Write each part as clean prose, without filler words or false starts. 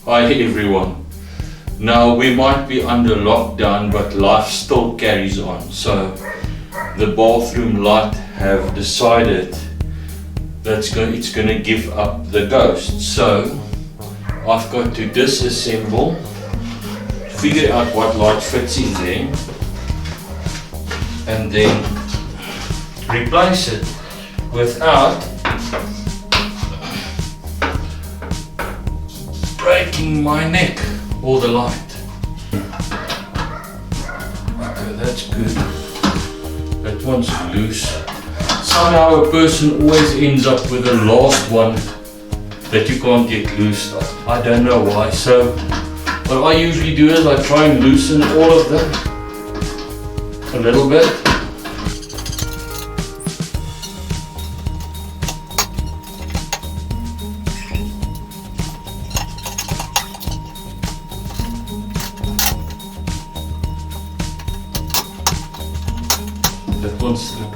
Hi everyone. Now we might be under lockdown, but life still carries on. So the bathroom light have decided that it's going to give up the ghost. So I've got to disassemble, figure out what light fits in there, and then replace it without breaking my neck or the light. Okay, that's good. That one's loose. Somehow a person always ends up with the last one that you can't get loose. I don't know why. So what I usually do is I try and loosen all of them a little bit. That one's through.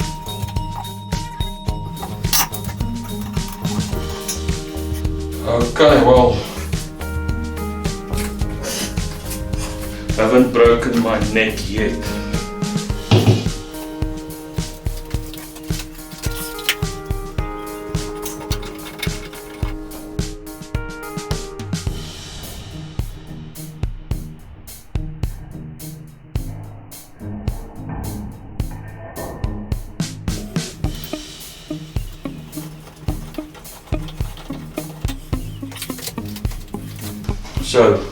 Okay, well, haven't broken my neck yet. So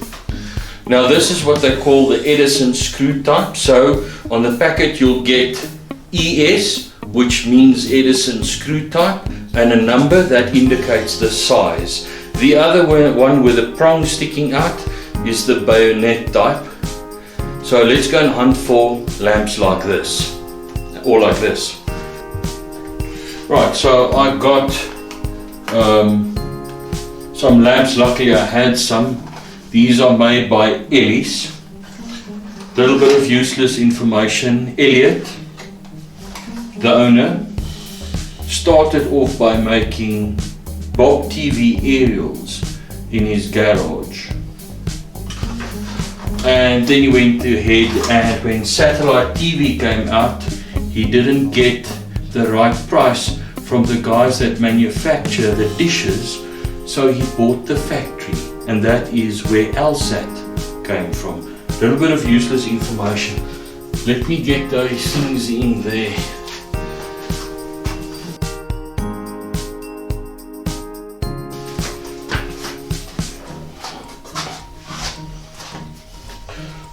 now this is what they call the Edison screw type. So on the packet you'll get ES, which means Edison screw type, and a number that indicates the size. The other one with the prong sticking out is the bayonet type. So let's go and hunt for lamps like this, or like this. Right, so I got some lamps. Luckily I had some. These are made by Ellis. Little bit of useless information. Elliot, the owner, started off by making Bob TV aerials in his garage. And then he went ahead, and when satellite TV came out, he didn't get the right price from the guys that manufacture the dishes, so he bought the factory. And that is where LSAT came from. A little bit of useless information. Let me get those things in there.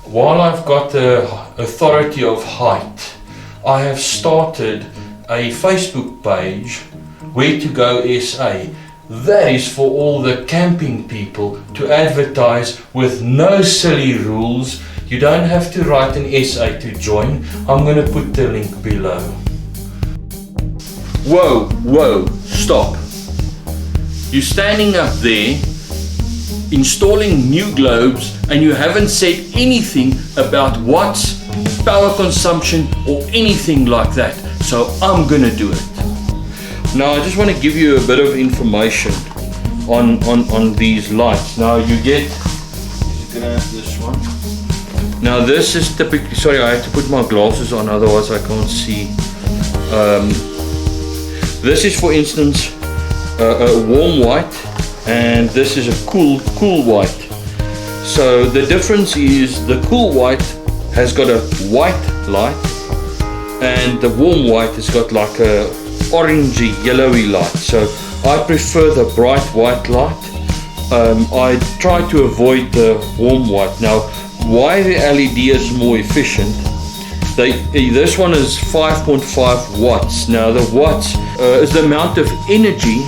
While I've got the authority of height, I have started a Facebook page, Where to Go SA. That is for all the camping people to advertise with no silly rules. You don't have to write an essay to join. I'm going to put the link below. Whoa, stop. You're standing up there installing new globes and you haven't said anything about watts, power consumption or anything like that. So I'm going to do it. Now I just want to give you a bit of information on these lights. Now you get, grab this one. Now this is typically, sorry, I have to put my glasses on, otherwise I can't see. This is, for instance, a warm white, and this is a cool white. So the difference is the cool white has got a white light, and the warm white has got like a orangey yellowy light. So I prefer the bright white light. I try to avoid the warm white. Now why the LED is more efficient, this one is 5.5 watts. Now the watts is the amount of energy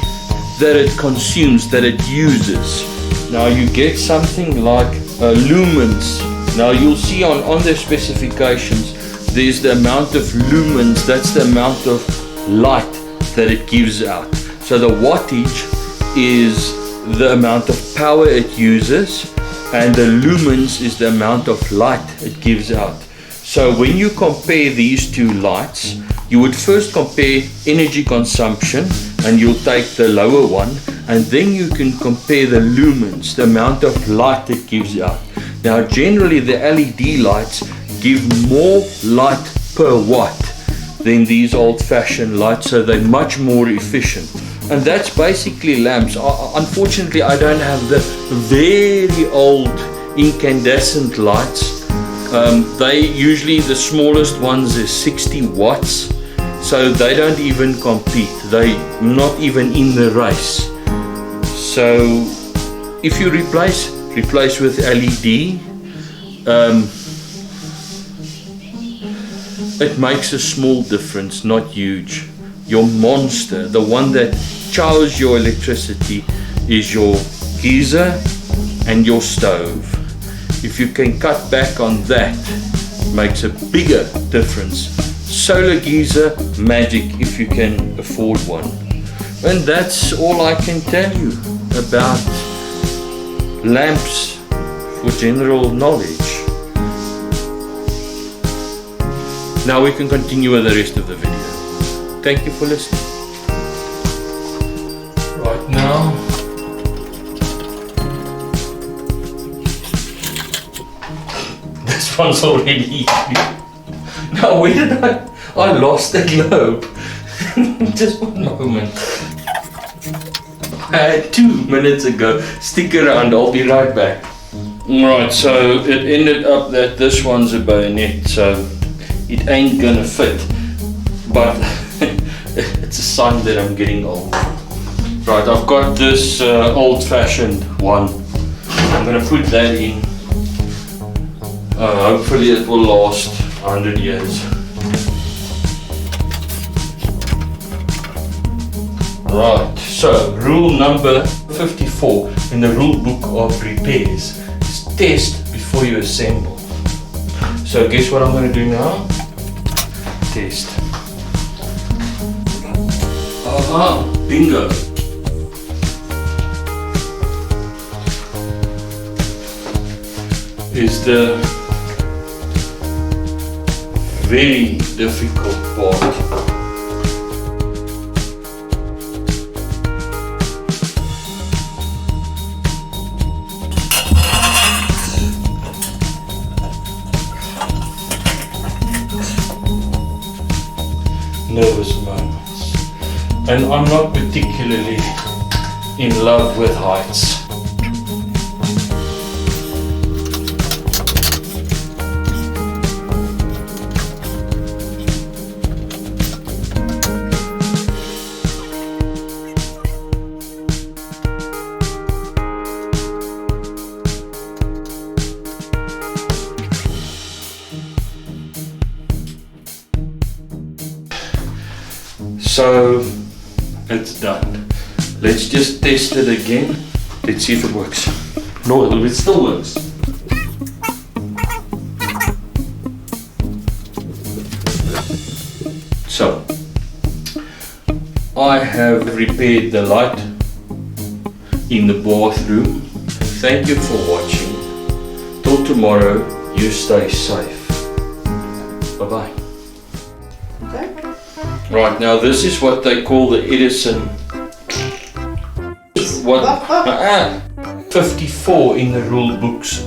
that it consumes, that it uses. Now you get something like lumens. Now you'll see on the specifications there's the amount of lumens, that's the amount of light that it gives out. So the wattage is the amount of power it uses, and the lumens is the amount of light it gives out. So when you compare these two lights, you would first compare energy consumption, and you'll take the lower one, and then you can compare the lumens, the amount of light it gives out. Now generally the LED lights give more light per watt than these old-fashioned lights, so they're much more efficient. And that's basically lamps. Unfortunately, I don't have the very old incandescent lights. They usually, the smallest ones is 60 watts, so they don't even compete. They're not even in the race. So if you replace with LED, it makes a small difference, not huge. Your monster, the one that chows your electricity, is your geyser and your stove. If you can cut back on that, it makes a bigger difference. Solar geyser, magic if you can afford one. And that's all I can tell you about lamps for general knowledge. Now we can continue with the rest of the video. Thank you for listening. Right now, this one's already. Now where did I lost the globe. Just one moment. I had 2 minutes ago. Stick around, I'll be right back. Right, so it ended up that this one's a bayonet, so it ain't gonna fit, but it's a sign that I'm getting old. Right, I've got this old-fashioned one. I'm gonna put that in. Hopefully it will last 100 years. Right, so rule number 54 in the rule book of repairs is test before you assemble. So guess what I'm going to do now? Test. Aha, bingo. Is the very difficult part. Nervous moments, and I'm not particularly in love with heights. So it's done. Let's just test it again. Let's see if it works. No, it still works. So I have repaired the light in the bathroom. Thank you for watching. Till tomorrow, you stay safe. Bye bye. Right, now this is what they call the Edison 54 in the rule books.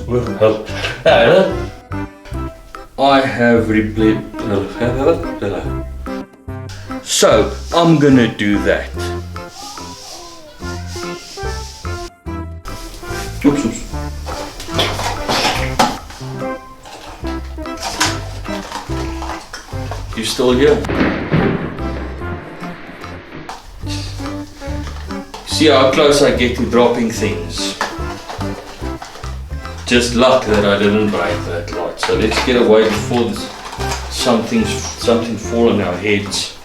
I have repaired. So I'm gonna do that. Oops, oops. You still here? See how close I get to dropping things. Just luck that I didn't break that light. So let's get away before something fall on our heads.